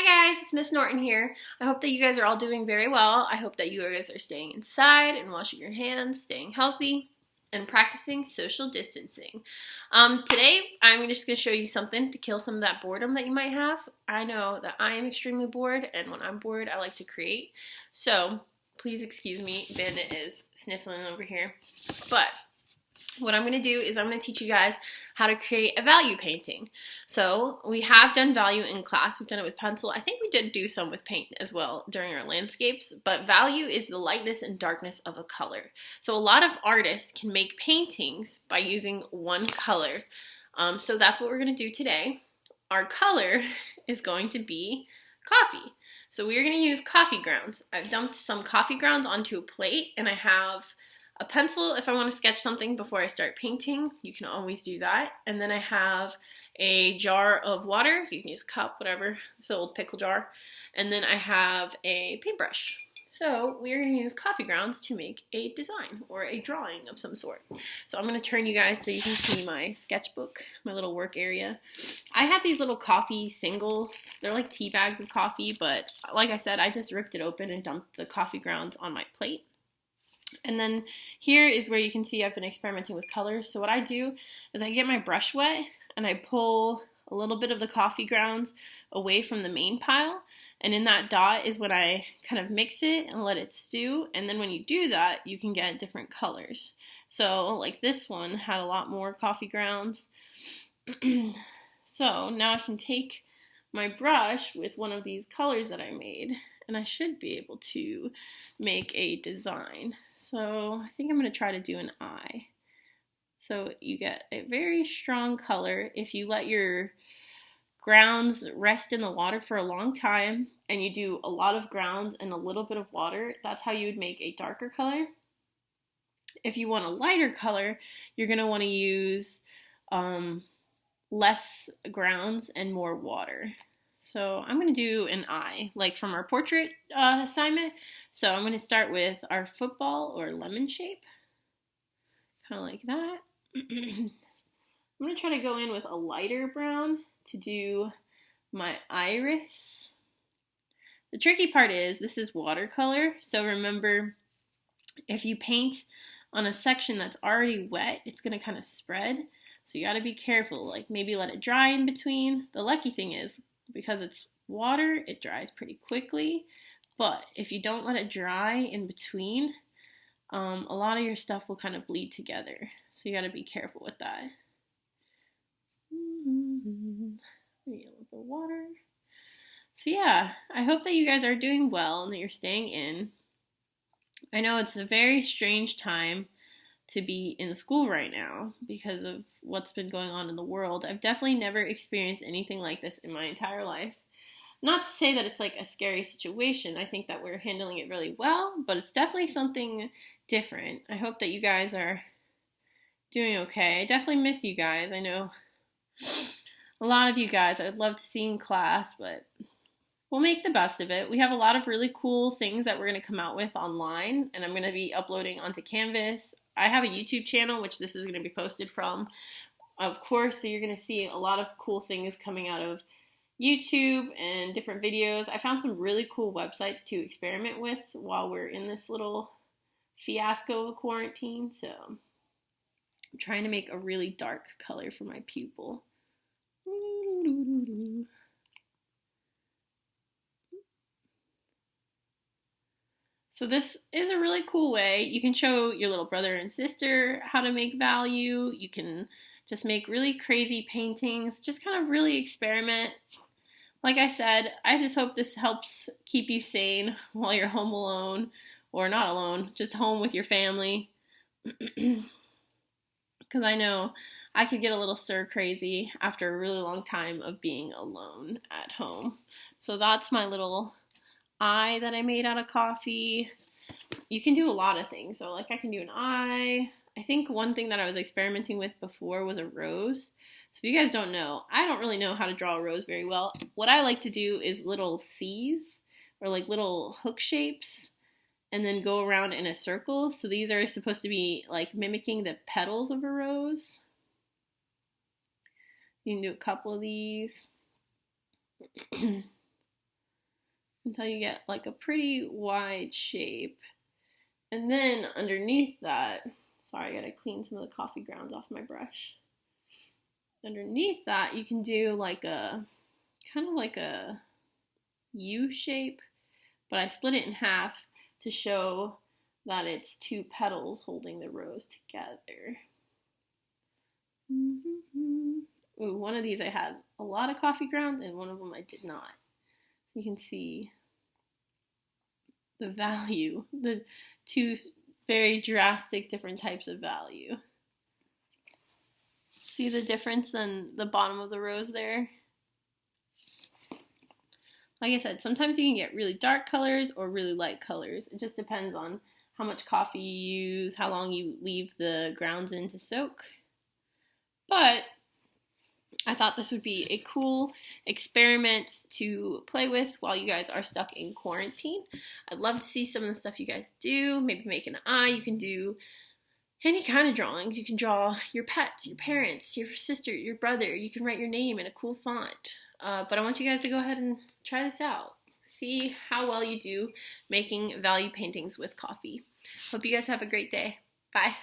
Hi guys, it's Miss Norton here. I hope that you guys are all doing very well. I hope that you guys are staying inside and washing your hands, staying healthy, and practicing social distancing. Today, I'm just going to show you something to kill some of that boredom that you might have. I know that I am extremely bored, and when I'm bored, I like to create. So, please excuse me, Bandit is sniffling over here. But what I'm going to do is I'm going to teach you guys how to create a value painting. So we have done value in class. We've done it with pencil. I think we did do some with paint as well during our landscapes, but value is the lightness and darkness of a color. So a lot of artists can make paintings by using one color. So that's what we're going to do today. Our color is going to be coffee. So we're going to use coffee grounds. I've dumped some coffee grounds onto a plate, and I have a pencil if I want to sketch something before I start painting. You can always do that. And then I have a jar of water. You can use a cup, whatever. It's an old pickle jar. And then I have a paintbrush. So we're going to use coffee grounds to make a design or a drawing of some sort. So I'm going to turn you guys so you can see my sketchbook, my little work area. I have these little coffee singles. They're like tea bags of coffee, but like I said, I just ripped it open and dumped the coffee grounds on my plate. And then here is where you can see I've been experimenting with colors. So what I do is I get my brush wet and I pull a little bit of the coffee grounds away from the main pile. And in that dot is when I kind of mix it and let it stew. And then when you do that, you can get different colors. So like this one had a lot more coffee grounds. So now I can take my brush with one of these colors that I made, and I should be able to make a design. So I think I'm going to try to do an eye. So you get a very strong color if you let your grounds rest in the water for a long time and you do a lot of grounds and a little bit of water. That's how you would make a darker color. If you want a lighter color, you're going to want to use less grounds and more water. So I'm going to do an eye, like from our portrait assignment. So I'm going to start with our football or lemon shape, kind of like that. I'm going to try to go in with a lighter brown to do my iris. The tricky part is this is watercolor, so remember, if you paint on a section that's already wet, it's going to kind of spread. So you got to be careful, like maybe let it dry in between. The lucky thing is, because it's water, it dries pretty quickly. But if you don't let it dry in between, a lot of your stuff will kind of bleed together. So you got to be careful with that. Maybe a little bit of water. So yeah, I hope that you guys are doing well and that you're staying in. I know it's a very strange time to be in school right now because of what's been going on in the world. I've definitely never experienced anything like this in my entire life. Not to say that it's like a scary situation. I think that we're handling it really well, but it's definitely something different. I hope that you guys are doing okay. I definitely miss you guys. I know a lot of you guys I would love to see in class, but we'll make the best of it. We have a lot of really cool things that we're going to come out with online, and I'm going to be uploading onto Canvas. I have a YouTube channel, which this is going to be posted from, of course, so you're going to see a lot of cool things coming out of YouTube and different videos. I found some really cool websites to experiment with while we're in this little fiasco of quarantine, so I'm trying to make a really dark color for my pupil. So this is a really cool way. You can show your little brother and sister how to make value. You can just make really crazy paintings, just kind of really experiment. Like I said, I just hope this helps keep you sane while you're home alone, or not alone, just home with your family. Because I know I could get a little stir crazy after a really long time of being alone at home. So that's my little eye that I made out of coffee. You can do a lot of things. So like I can do an eye. I think one thing that I was experimenting with before was a rose. So if you guys don't know, I don't really know how to draw a rose very well. What I like to do is little C's or like little hook shapes and then go around in a circle. So these are supposed to be like mimicking the petals of a rose. You can do a couple of these. until you get like a pretty wide shape. And then underneath that, sorry, I gotta clean some of the coffee grounds off my brush. Underneath that, you can do like a, kind of like a U shape, but I split it in half to show that it's two petals holding the rose together. Ooh, one of these I had a lot of coffee grounds and one of them I did not. So you can see the value, the two very drastic different types of value. See the difference in the bottom of the rose there? Like I said, sometimes you can get really dark colors or really light colors. It just depends on how much coffee you use, how long you leave the grounds in to soak. But I thought this would be a cool experiment to play with while you guys are stuck in quarantine. I'd love to see some of the stuff you guys do. Maybe make an eye. You can do any kind of drawings. You can draw your pets, your parents, your sister, your brother. You can write your name in a cool font. But I want you guys to go ahead and try this out. See how well you do making value paintings with coffee. Hope you guys have a great day. Bye.